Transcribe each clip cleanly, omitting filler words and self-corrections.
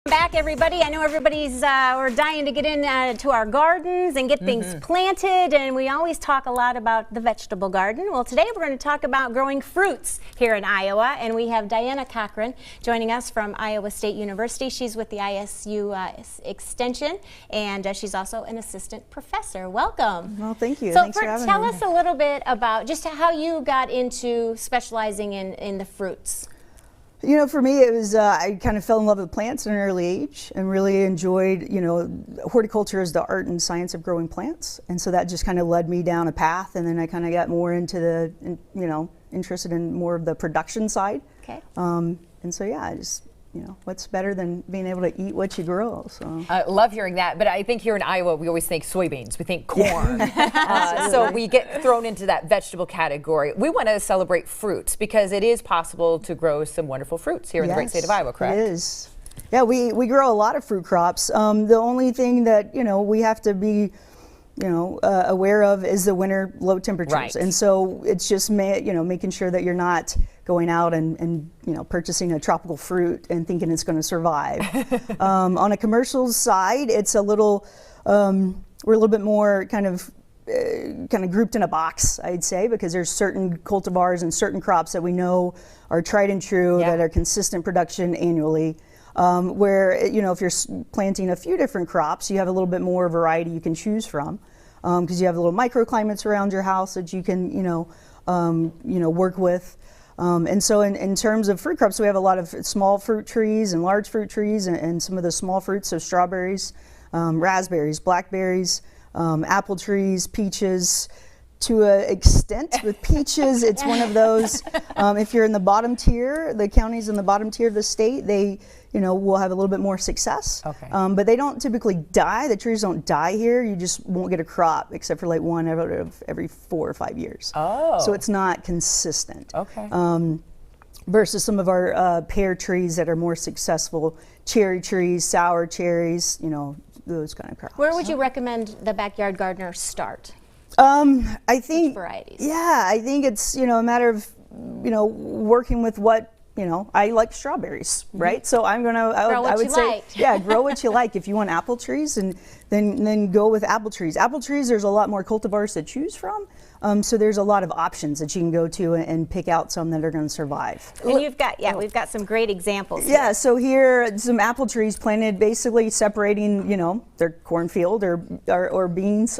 Back, everybody. I know everybody's we're dying to get in to our gardens and get things planted, and we always talk a lot about the vegetable garden. Well, today we're going to talk about growing fruits here in Iowa, and we have Diana Cochran joining us from Iowa State University. She's with the ISU Extension, and she's also an assistant professor. Welcome. Well, thank you. So Thanks for having tell me. us a little bit about just how you got into specializing in the fruits. You know, for me, it was, I kind of fell in love with plants at an early age and really enjoyed, you know, horticulture is the art and science of growing plants. And so that just kind of led me down a path. And then I kind of got more into the, you know, interested in more of the production side. Okay. And so, yeah, I just, you know, what's better than being able to eat what you grow? So I love hearing that, but I think here in Iowa we always think soybeans, we think corn. So we get thrown into that vegetable category. We want to celebrate fruits because it is possible to grow some wonderful fruits here in the great state of Iowa, correct? It is. Yeah, we grow a lot of fruit crops. The only thing that, you know, we have to be, you know, aware of is the winter low temperatures. Right. And so it's just, you know, making sure that you're not going out and you know, purchasing a tropical fruit and thinking it's going to survive. On a commercial side, it's a little, we're a little bit more kind of grouped in a box, I'd say, because there's certain cultivars and certain crops that we know are tried and true, that are consistent production annually. Where, you know, if you're planting a few different crops, you have a little bit more variety you can choose from, because you have little microclimates around your house that you can, you know, work with. And so in terms of fruit crops, we have a lot of small fruit trees and large fruit trees, and some of the small fruits, so strawberries, raspberries, blackberries, apple trees, peaches. To an extent with peaches, it's one of those, if you're in the bottom tier, the counties in the bottom tier of the state, they, you know, will have a little bit more success. Okay. But they don't typically die. The trees don't die here. You just won't get a crop except for like one every 4 or 5 years. Oh. So it's not consistent. Okay. Versus some of our pear trees that are more successful, cherry trees, sour cherries, you know, those kind of crops. Where would you recommend the backyard gardener start? I think, varieties? yeah, I think it's, you know, a matter of, you know, working with what, you know, I like strawberries, right? So I'm going to, I would say, yeah, grow what you like. If you want apple trees, and then go with apple trees. Apple trees, there's a lot more cultivars to choose from. So there's a lot of options that you can go to and pick out some that are going to survive. And you've got, we've got some great examples. Yeah, here. so here, some apple trees planted, basically separating, you know, their cornfield or beans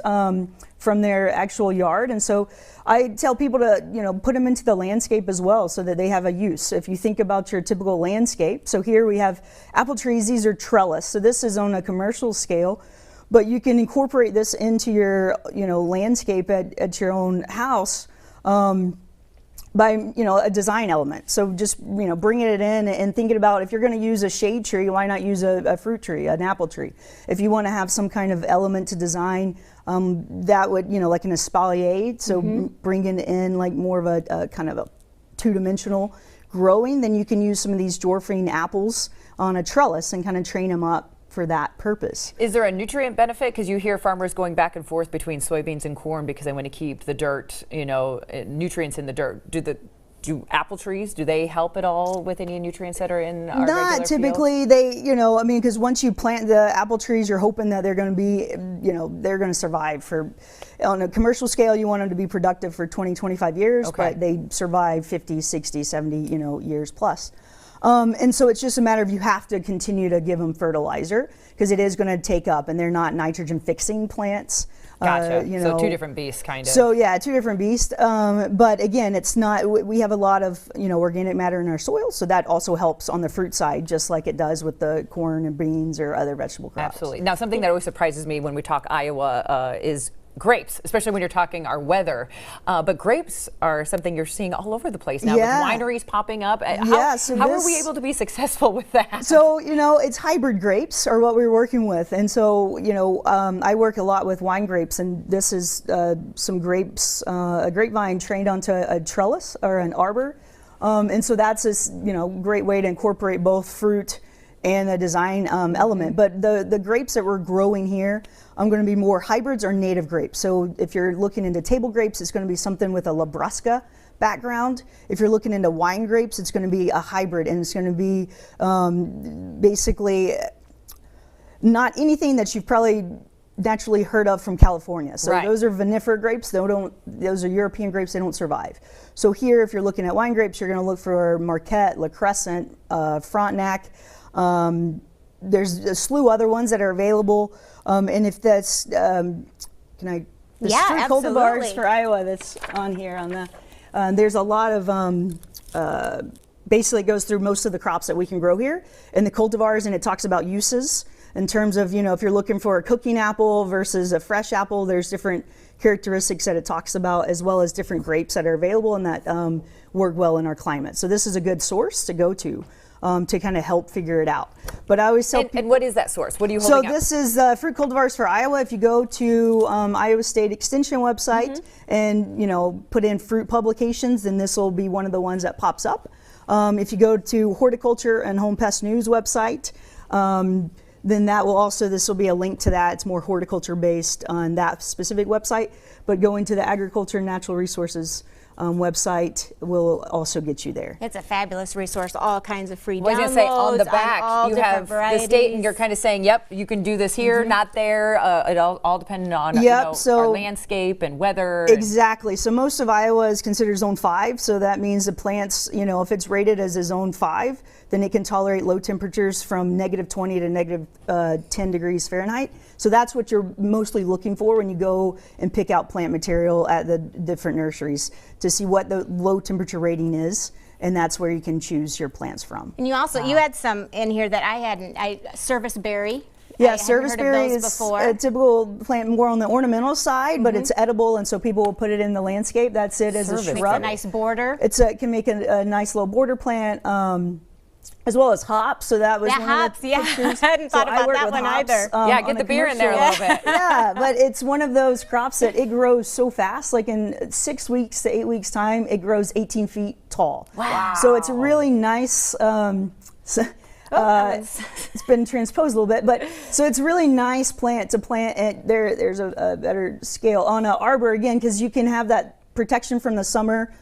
from their actual yard. And so I tell people to, you know, put them into the landscape as well so that they have a use. If you think about your typical landscape, so here we have apple trees, these are trellis. So this is on a commercial scale, but you can incorporate this into your, you know, landscape at your own house by, you know, a design element. So just, you know, bringing it in and thinking about, if you're going to use a shade tree, why not use a fruit tree, an apple tree? If you want to have some kind of element to design, that would, you know, like an espalier, so bringing in like more of a kind of a two-dimensional growing, then you can use some of these dwarfing apples on a trellis and kind of train them up for that purpose. Is there a nutrient benefit? Because you hear farmers going back and forth between soybeans and corn because they want to keep the dirt, you know, nutrients in the dirt. Do apple trees, do they help at all with any nutrients that are in our regular Not typically. fields? They, you know, I mean, because once you plant the apple trees, you're hoping that they're going to be, you know, they're going to survive for, on a commercial scale, you want them to be productive for 20, 25 years, but they survive 50, 60, 70, you know, years plus. And so it's just a matter of, you have to continue to give them fertilizer because it is going to take up, and they're not nitrogen fixing plants. Gotcha. You know, so two different beasts, kind of. So yeah, two different beasts. But again, it's not. We have a lot of, you know, organic matter in our soil, so that also helps on the fruit side, just like it does with the corn and beans or other vegetable crops. Absolutely. Now, something that always surprises me when we talk Iowa is grapes, especially when you're talking our weather. But grapes are something you're seeing all over the place now, with wineries popping up. How are we able to be successful with that? So, you know, it's hybrid grapes are what we're working with. And so, you know, I work a lot with wine grapes, and this is some grapes, a grapevine trained onto a trellis or an arbor. And so that's a, you know, great way to incorporate both fruit and a design element. But the grapes that we're growing here, I'm going to be more hybrids or native grapes. So if you're looking into table grapes, it's going to be something with a Labrusca background. If you're looking into wine grapes, it's going to be a hybrid, and it's going to be basically not anything that you've probably naturally heard of from California. So those are vinifera grapes. Those are European grapes. They don't survive. So here, if you're looking at wine grapes, you're going to look for Marquette, La Crescent, Frontenac. There's a slew other ones that are available. And if that's, the street cultivars for Iowa that's on here on the, there's a lot of, basically it goes through most of the crops that we can grow here and the cultivars, and it talks about uses in terms of, if you're looking for a cooking apple versus a fresh apple, there's different characteristics that it talks about, as well as different grapes that are available and that work well in our climate. So this is a good source to go to kind of help figure it out. But I always tell people, and what is that source? What are you holding up? So this is Fruit Cultivars for Iowa. If you go to Iowa State Extension website and put in fruit publications, then this will be one of the ones that pops up. If you go to Horticulture and Home Pest News website, then that will also, this will be a link to that. It's more horticulture based on that specific website, but going to the Agriculture and Natural Resources website will also get you there. It's a fabulous resource, all kinds of free downloads. I was going to say, on the back, on you have varieties. the state, and you're kind of saying, yep, you can do this here, not there. It all depending on our landscape and weather. Exactly. So most of Iowa is considered zone 5. So that means the plants, if it's rated as a zone 5, then it can tolerate low temperatures from -20 to -10 degrees Fahrenheit. So that's what you're mostly looking for when you go and pick out plant material at the different nurseries, to see what the low temperature rating is, and that's where you can choose your plants from. And you also, you had some in here that I hadn't, service berry. Yeah, service berry is a typical plant more on the ornamental side, but it's edible, and so people will put it in the landscape. That's it as a shrub. Makes a nice border. It can make a nice little border plant. As well as hops, so that was one hops, of the pictures. I hadn't thought about that one either. Yeah, get the beer in there a little bit. Yeah, but it's one of those crops that it grows so fast. Like in 6 weeks to 8 weeks time, it grows 18 feet tall. Wow! So it's a really nice. It's been transposed a little bit, but so it's a really nice plant to plant. And there's a better scale on an arbor again, because you can have that protection from the summer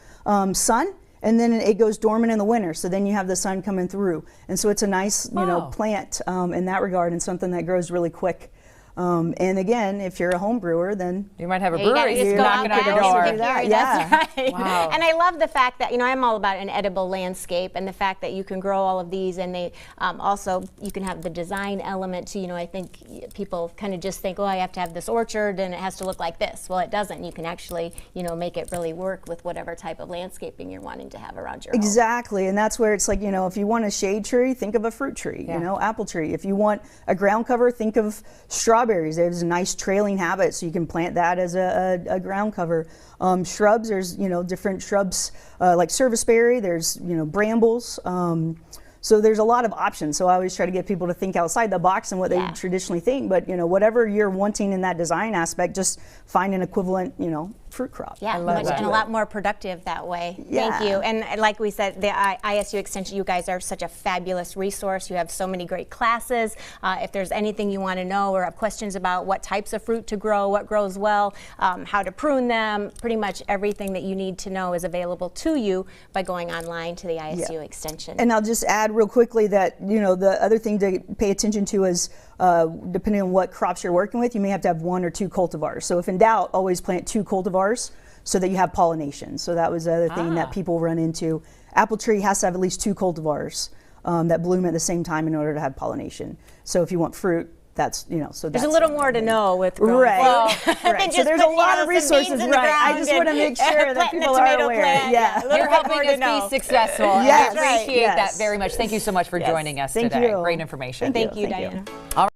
sun. And then it goes dormant in the winter, so then you have the sun coming through. And so it's a nice, plant in that regard, and something that grows really quick. And again, if you're a home brewer, then you might have a brewery. You're knocking on the door. That's right. Wow. And I love the fact that I'm all about an edible landscape, and the fact that you can grow all of these, and they also you can have the design element too. I think people kind of just think, oh, I have to have this orchard and it has to look like this. Well, it doesn't. You can actually make it really work with whatever type of landscaping you're wanting to have around your home. Exactly, and that's where it's like if you want a shade tree, think of a fruit tree. Apple tree. If you want a ground cover, think of strawberries. There's a nice trailing habit, so you can plant that as a ground cover. Shrubs, there's different shrubs like serviceberry. There's brambles. So there's a lot of options. So I always try to get people to think outside the box and what they traditionally think. But whatever you're wanting in that design aspect, just find an equivalent fruit crop. Yeah, and a lot more productive that way. Yeah. Thank you. And like we said, the ISU Extension, you guys are such a fabulous resource. You have so many great classes. If there's anything you want to know or have questions about what types of fruit to grow, what grows well, how to prune them, pretty much everything that you need to know is available to you by going online to the ISU Extension. And I'll just add real quickly that the other thing to pay attention to is depending on what crops you're working with, you may have to have 1 or 2 cultivars. So if in doubt, always plant 2 cultivars so that you have pollination. So that was the other thing that people run into. Apple tree has to have at least 2 cultivars that bloom at the same time in order to have pollination. So if you want fruit, that's so there's a little more to know with growing right. So there's a lot of resources. I just want to make sure that people are aware. You're helping us be successful. Yes. I appreciate that very much. Thank you so much for joining us today. You. Great information. Thank you, Diana. All right.